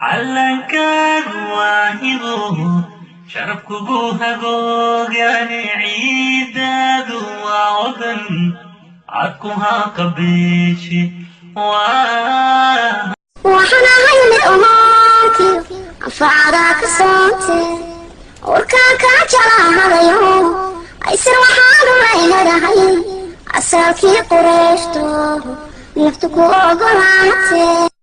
علنكاك واهبو شربك بوهاقوق يعني عيداد وعودن عدكوها قبيشي وحنا هاي من أمانتي فعراك صوتي وكاكا جرى هذا يوم أيسر وحالو بين رهي أساكي قريشتو نفتكو قرانتي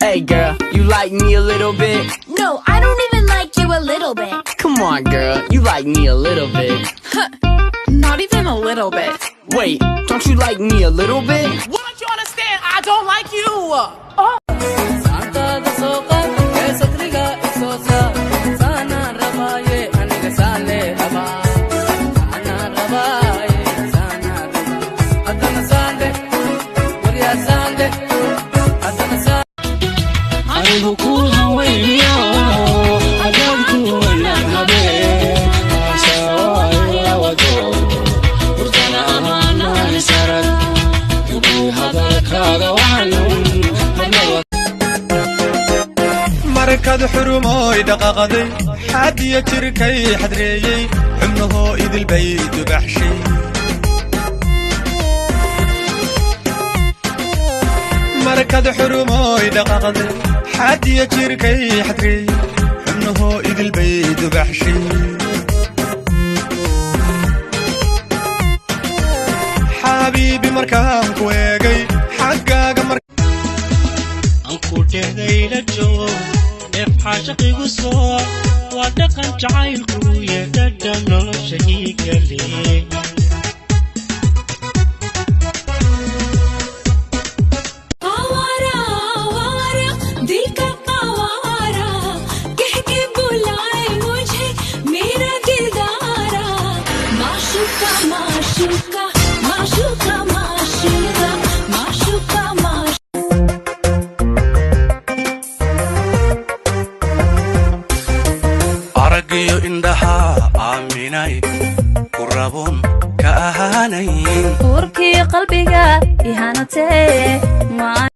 Hey girl, you like me a little bit? No, I don't even like you a little bit. Come on girl, you like me a little bit. Not even a little bit. Wait, don't you like me a little bit? Why don't you understand? I don't like you. Oh. markad xurumoy dhaqaqaday xadiya jirkay xadreeyay xubnaho idil bay dubaxshay markad xurumoy dhaqaqaday xadiya jirkay xadreeyay xubnaho idil bay dubaxshay xabiibi markaan ku eegay xaggaaga anku dheeday la joog حاشقي قصور ودقن جعيلكو يدد نولشهي قلي قوارا وارا ديك قوارا كحكي بولاي وجهي ميرا دلدارا معشوقة معشوقة معشوقة معشوقة معشوقة aragiyo indhaha aaminay ku rabon ka ahaanayn urkii qalbiga ihanatee